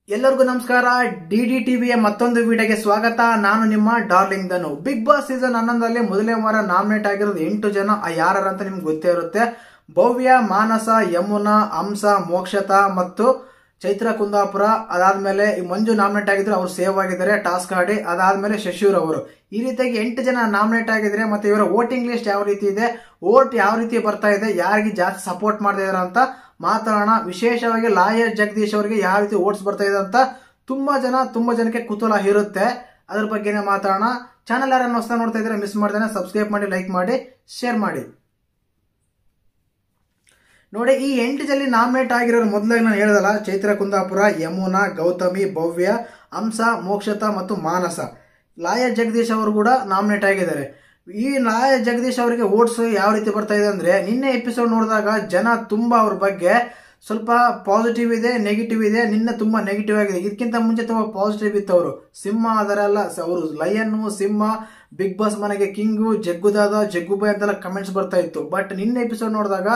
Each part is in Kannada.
ಎಲ್ಲರಿಗೂ ನಮಸ್ಕಾರ. ಡಿಡಿ ಟಿವಿಯ ಮತ್ತೊಂದು ವಿಡಿಯೋಗೆ ಸ್ವಾಗತ. ನಾನು ನಿಮ್ಮ ಡಾರ್ಲಿಂಗ್ ಧನು. ಬಿಗ್ ಬಾಸ್ ಸೀಸನ್ 11ರಲ್ಲಿ ಮೊದಲನೇ ವಾರ ನಾಮಿನೇಟ್ ಆಗಿರೋದು 8 ಜನ. ಯಾರಂತ ನಿಮ್ಗೆ ಗೊತ್ತೇ ಇರುತ್ತೆ. ಭವ್ಯ, ಮಾನಸ, ಯಮುನಾ, ಹಂಸ, ಮೋಕ್ಷತಾ ಮತ್ತು ಚೈತ್ರ ಕುಂದಾಪುರ. ಅದಾದ್ಮೇಲೆ ಮಂಜು ನಾಮಿನೇಟ್ ಆಗಿದ್ರು, ಅವ್ರು ಸೇವ್ ಆಗಿದ್ದಾರೆ ಟಾಸ್ಕ್ ಆಡಿ. ಅದಾದ್ಮೇಲೆ ಶಶಿರ್ ಅವರು. ಈ ರೀತಿಯಾಗಿ 8 ಜನ ನಾಮಿನೇಟ್ ಆಗಿದ್ರೆ ಮತ್ತೆ ಇವರ ವೋಟಿಂಗ್ ಲಿಸ್ಟ್ ಯಾವ ರೀತಿ ಇದೆ, ವೋಟ್ ಯಾವ ರೀತಿ ಬರ್ತಾ ಇದೆ, ಯಾರಿಗೆ ಜಾಸ್ತಿ ಸಪೋರ್ಟ್ ಮಾಡ್ತಾ ಇದಾರೆ ಅಂತ ಮಾತಾಡೋಣ. ವಿಶೇಷವಾಗಿ ಲಾಯರ್ ಜಗದೀಶ್ ಅವರಿಗೆ ಯಾವ ರೀತಿ ವೋಟ್ಸ್ ಬರ್ತಾ ಇದೆ ಅಂತ ತುಂಬಾ ಜನಕ್ಕೆ ಕುತೂಹಲ ಇರುತ್ತೆ. ಅದ್ರ ಬಗ್ಗೆನೇ ಮಾತಾಡೋಣ. ಚಾನಲ್ ಯಾರನ್ನ ಹೊಸ ನೋಡ್ತಾ ಇದ್ರೆ ಮಿಸ್ ಮಾಡ್ದೇನೆ ಸಬ್ಸ್ಕ್ರೈಬ್ ಮಾಡಿ, ಲೈಕ್ ಮಾಡಿ, ಶೇರ್ ಮಾಡಿ. ನೋಡಿ, ಈ 8 ಜನ ನಾಮಿನೇಟ್ ಆಗಿರೋರು ಮೊದಲಾಗಿ ನಾನು ಹೇಳಿದಲ್ಲ, ಚೈತ್ರ ಕುಂದಾಪುರ, ಯಮುನಾ, ಗೌತಮಿ, ಭವ್ಯ, ಹಂಸ, ಮೋಕ್ಷತಾ ಮತ್ತು ಮಾನಸ. ಲಾಯರ್ ಜಗದೀಶ್ ಅವರು ಕೂಡ ನಾಮಿನೇಟ್ ಆಗಿದ್ದಾರೆ. ಈ ಲಾಯರ್ ಜಗದೀಶ್ ಅವರಿಗೆ ವೋಟ್ಸ್ ಯಾವ ರೀತಿ ಬರ್ತಾ ಇದೆ ಅಂದ್ರೆ, ನಿನ್ನೆ ಎಪಿಸೋಡ್ ನೋಡಿದಾಗ ಜನ ತುಂಬಾ ಅವ್ರ ಬಗ್ಗೆ ಸ್ವಲ್ಪ ಪಾಸಿಟಿವ್ ಇದೆ, ನೆಗೆಟಿವ್ ಇದೆ. ನಿನ್ನೆ ತುಂಬಾ ನೆಗೆಟಿವ್ ಆಗಿದೆ. ಇದಕ್ಕಿಂತ ಮುಂಚೆ ತುಂಬಾ ಪಾಸಿಟಿವ್ ಇತ್ತು. ಅವರು ಸಿಂಹ ಅದರಲ್ಲ, ಅವರು ಲಯನ್, ಸಿಂಹ, ಬಿಗ್ ಬಾಸ್ ಮನೆಗೆ ಕಿಂಗು, ಜಗ್ಗುದಾದ, ಜಗ್ಗುಬಾಯ್ ಅಂತೆಲ್ಲ ಕಮೆಂಟ್ಸ್ ಬರ್ತಾ ಇತ್ತು. ಬಟ್ ನಿನ್ನೆ ಎಪಿಸೋಡ್ ನೋಡಿದಾಗ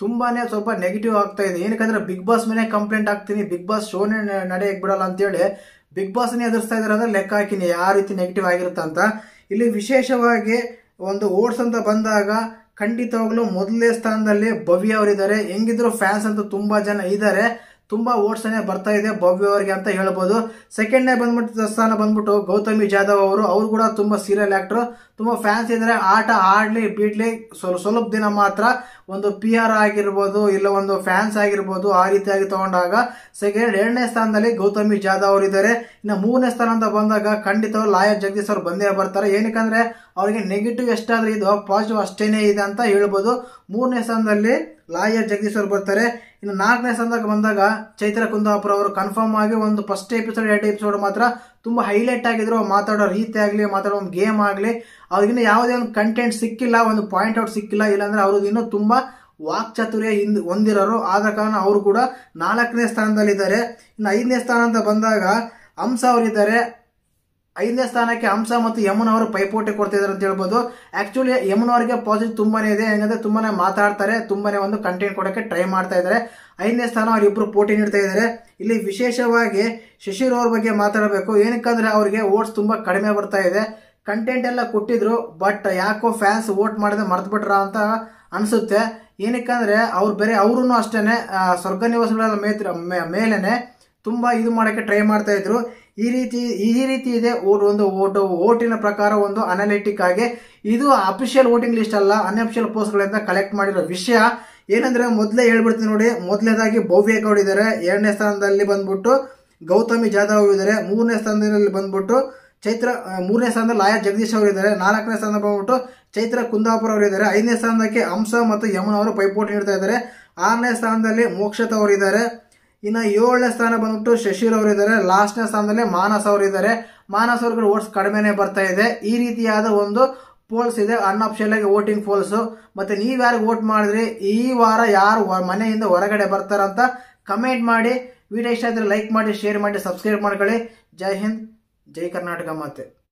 ತುಂಬಾನೇ ಸ್ವಲ್ಪ ನೆಗೆಟಿವ್ ಆಗ್ತಾ ಇದೆ. ಏನಕ್ಕಂದ್ರೆ ಬಿಗ್ ಬಾಸ್ ಮೇಲೆ ಕಂಪ್ಲೇಂಟ್ ಆಗ್ತೀನಿ, ಬಿಗ್ ಬಾಸ್ ಶೋನೇ ನಡೆಯಕ್ ಬಿಡಲ್ಲ ಅಂತೇಳಿ ಬಿಗ್ ಬಾಸ್ ನೇ ಎದುರಿಸ್ತಾ ಇದಾರೆ ಅಂದ್ರೆ ಲೆಕ್ಕ ಹಾಕಿನಿ ಯಾವ ರೀತಿ ನೆಗೆಟಿವ್ ಆಗಿರುತ್ತೆ ಅಂತ. ಇಲ್ಲಿ ವಿಶೇಷವಾಗಿ ಒಂದು ಓಟ್ಸ್ ಅಂತ ಬಂದಾಗ ಖಂಡಿತವಾಗ್ಲೂ ಮೊದಲನೇ ಸ್ಥಾನದಲ್ಲಿ ಭವ್ಯ ಅವರಿದ್ದಾರೆ. ಹೆಂಗಿದ್ರು ಫ್ಯಾನ್ಸ್ ಅಂತೂ ತುಂಬಾ ಜನ ಇದ್ದಾರೆ. ತುಂಬಾ ಓಟ್ಸ್ ಬರ್ತಾ ಇದೆ ಭವ್ಯ ಅವರಿಗೆ ಅಂತ ಹೇಳ್ಬೋದು. ಸೆಕೆಂಡ್ ನೇ ಸ್ಥಾನ ಬಂದ್ಬಿಟ್ಟು ಗೌತಮಿ ಜಾಧವ್ ಅವರು ಕೂಡ ತುಂಬಾ ಸೀರಿಯಲ್ ಆಕ್ಟರ್, ತುಂಬಾ ಫ್ಯಾನ್ಸ್ ಇದ್ದಾರೆ. ಆಟ ಆಡ್ಲಿ ಬಿಡ್ಲಿ ಸ್ವಲ್ಪ ದಿನ ಮಾತ್ರ ಒಂದು PR ಆಗಿರ್ಬೋದು, ಇಲ್ಲ ಒಂದು ಫ್ಯಾನ್ಸ್ ಆಗಿರ್ಬೋದು, ಆ ರೀತಿಯಾಗಿ ತಗೊಂಡಾಗ ಎರಡನೇ ಸ್ಥಾನದಲ್ಲಿ ಗೌತಮಿ ಜಾಧವ್ ಅವರು ಇದ್ದಾರೆ. ಇನ್ನು ಮೂರನೇ ಸ್ಥಾನ ಅಂತ ಬಂದಾಗ ಖಂಡಿತವಾಗಿ ಲಾಯರ್ ಜಗದೀಶ್ ಅವರು ಬಂದೇ ಬರ್ತಾರೆ. ಏನಕ್ಕಂದ್ರೆ ಅವರಿಗೆ ನೆಗೆಟಿವ್ ಎಷ್ಟಾದ್ರೂ ಇದು, ಪಾಸಿಟಿವ್ ಅಷ್ಟೇನೆ ಇದೆ ಅಂತ ಹೇಳ್ಬೋದು. ಮೂರನೇ ಸ್ಥಾನದಲ್ಲಿ ಲಾಯರ್ ಜಗದೀಶ್ ಅವರು ಬರ್ತಾರೆ. ಇನ್ನು ನಾಲ್ಕನೇ ಸ್ಥಾನದಾಗ ಬಂದಾಗ ಚೈತ್ರ ಕುಂದಾಪುರ ಅವರು ಕನ್ಫರ್ಮ್ ಆಗಿ ಒಂದು ಫಸ್ಟ್ ಎಪಿಸೋಡ್ 2 ಎಪಿಸೋಡ್ ಮಾತ್ರ ತುಂಬಾ ಹೈಲೈಟ್ ಆಗಿದ್ರು. ಮಾತಾಡೋ ರೀತಿ ಆಗ್ಲಿ, ಮಾತಾಡೋ ಒಂದು ಗೇಮ್ ಆಗ್ಲಿ, ಅವ್ರಿಗಿನ್ನ ಯಾವುದೇ ಒಂದು ಕಂಟೆಂಟ್ ಸಿಕ್ಕಿಲ್ಲ, ಒಂದು ಪಾಯಿಂಟ್ ಔಟ್ ಸಿಕ್ಕಿಲ್ಲ. ಇಲ್ಲಾಂದ್ರೆ ಅವ್ರಿಗೆ ಇನ್ನೂ ತುಂಬಾ ವಾಕ್ಚಾತುರ್ಯ ಹೊಂದಿರೋರು. ಆದ ಕಾರಣ ಅವರು ಕೂಡ 4ನೇ ಸ್ಥಾನದಲ್ಲಿದ್ದಾರೆ. ಇನ್ನು 5ನೇ ಸ್ಥಾನ ಅಂತ ಬಂದಾಗ ಹಂಸ ಅವರಿದ್ದಾರೆ. 5ನೇ ಸ್ಥಾನಕ್ಕೆ ಹಂಸ ಮತ್ತು ಯಮುನಾ ಅವರು ಪೈಪೋಟಿ ಕೊಡ್ತಿದ್ದಾರೆ ಅಂತ ಹೇಳ್ಬೋದು. ಆಕ್ಚುಲಿ ಯಮುನಾ ಅವರಿಗೆ ಪಾಸಿಟಿವ್ ತುಂಬಾನೇ ಇದೆ. ಹೆಂಗಂದ್ರೆ ತುಂಬಾನೇ ಮಾತಾಡ್ತಾರೆ, ತುಂಬಾನೇ ಒಂದು ಕಂಟೆಂಟ್ ಕೊಡಕ್ಕೆ ಟ್ರೈ ಮಾಡ್ತಾ ಇದ್ದಾರೆ. 5ನೇ ಸ್ಥಾನ ಅವರಿಬ್ರು ಪೋಟಿ ನೀಡ್ತಾ ಇದ್ದಾರೆ. ಇಲ್ಲಿ ವಿಶೇಷವಾಗಿ ಶಶಿರ್ ಅವ್ರ ಬಗ್ಗೆ ಮಾತಾಡಬೇಕು. ಏನಕ್ಕಂದ್ರೆ ಅವರಿಗೆ ವೋಟ್ಸ್ ತುಂಬಾ ಕಡಿಮೆ ಬರ್ತಾ ಇದೆ. ಕಂಟೆಂಟ್ ಎಲ್ಲ ಕೊಟ್ಟಿದ್ರು, ಬಟ್ ಯಾಕೋ ಫ್ಯಾನ್ಸ್ ವೋಟ್ ಮಾಡದೆ ಮರ್ತು ಬಿಟ್ರ ಅಂತ ಅನ್ಸುತ್ತೆ. ಏನಕ್ಕಂದ್ರೆ ಅವ್ರು ಬೇರೆ ಅವ್ರು ಅಷ್ಟೇನೆ ಸ್ವರ್ಗ ನಿವಾಸಗಳ ಮೇಲೇನೆ ತುಂಬಾ ಇದು ಮಾಡಕ್ಕೆ ಟ್ರೈ ಮಾಡ್ತಾ ಇದ್ರು. ಈ ರೀತಿ ಇದೆ ಒಂದು ಓಟಿನ ಪ್ರಕಾರ ಒಂದು ಅನಾಲಿಟಿಕ್ ಆಗಿ. ಇದು ಅಫಿಷಿಯಲ್ ವೋಟಿಂಗ್ ಲಿಸ್ಟ್ ಅಲ್ಲ, ಅನ್ಅಫಿಷಿಯಲ್ ಪೋಸ್ಟ್ ಗಳಿಂದ ಕಲೆಕ್ಟ್ ಮಾಡಿರೋ ವಿಷಯ. ಏನಂದ್ರೆ ಮೊದಲೇ ಹೇಳ್ಬಿಡ್ತೀನಿ ನೋಡಿ. ಮೊದಲನೇದಾಗಿ ಭವ್ಯ ಗೌಡ ಇದ್ದಾರೆ. 2ನೇ ಸ್ಥಾನದಲ್ಲಿ ಬಂದ್ಬಿಟ್ಟು ಗೌತಮಿ ಜಾಧವ್ ಇದ್ದಾರೆ. 3ನೇ ಸ್ಥಾನದಲ್ಲಿ ಬಂದ್ಬಿಟ್ಟು ಮೂರನೇ ಸ್ಥಾನದಲ್ಲಿ ಲಾಯರ್ ಜಗದೀಶ್ ಅವರು ಇದ್ದಾರೆ. 4ನೇ ಸ್ಥಾನದಲ್ಲಿ ಬಂದ್ಬಿಟ್ಟು ಚೈತ್ರ ಕುಂದಾಪುರ ಅವರು ಇದ್ದಾರೆ. 5ನೇ ಸ್ಥಾನಕ್ಕೆ ಹಂಸ ಮತ್ತು ಯಮುನಾ ಅವರು ಪೈಪೋಟಿ ನೀಡ್ತಾ ಇದ್ದಾರೆ. 6ನೇ ಸ್ಥಾನದಲ್ಲಿ ಮೋಕ್ಷತಾ ಅವರು ಇದ್ದಾರೆ. ಇನ್ನು 7ನೇ ಸ್ಥಾನ ಬಂದ್ಬಿಟ್ಟು ಶಶಿರ್ ಅವರು ಇದ್ದಾರೆ. ಲಾಸ್ಟ್ನೇ ಸ್ಥಾನದಲ್ಲಿ ಮಾನಸ್ ಅವರು ಇದ್ದಾರೆ. ಮಾನಸ್ ಅವ್ರಿಗೆ ವೋಟ್ಸ್ ಕಡಿಮೆನೆ ಬರ್ತಾ ಇದೆ. ಈ ರೀತಿಯಾದ ಒಂದು ಪೋಲ್ಸ್ ಇದೆ, ಅನ್ಅಫಿಷಿಯಲ್ ಆಗಿ ವೋಟಿಂಗ್ ಪೋಲ್ಸ್. ಮತ್ತೆ ನೀವ್ ಯಾರಿಗೆ ವೋಟ್ ಮಾಡಿದ್ರಿ, ಈ ವಾರ ಯಾರು ಮನೆಯಿಂದ ಹೊರಗಡೆ ಬರ್ತಾರಂತ ಕಮೆಂಟ್ ಮಾಡಿ. ವಿಡಿಯೋ ಇಷ್ಟ ಆದ್ರೆ ಲೈಕ್ ಮಾಡಿ, ಶೇರ್ ಮಾಡಿ, ಸಬ್ಸ್ಕ್ರೈಬ್ ಮಾಡ್ಕೊಳ್ಳಿ. ಜೈ ಹಿಂದ್, ಜೈ ಕರ್ನಾಟಕ ಮಾತೆ.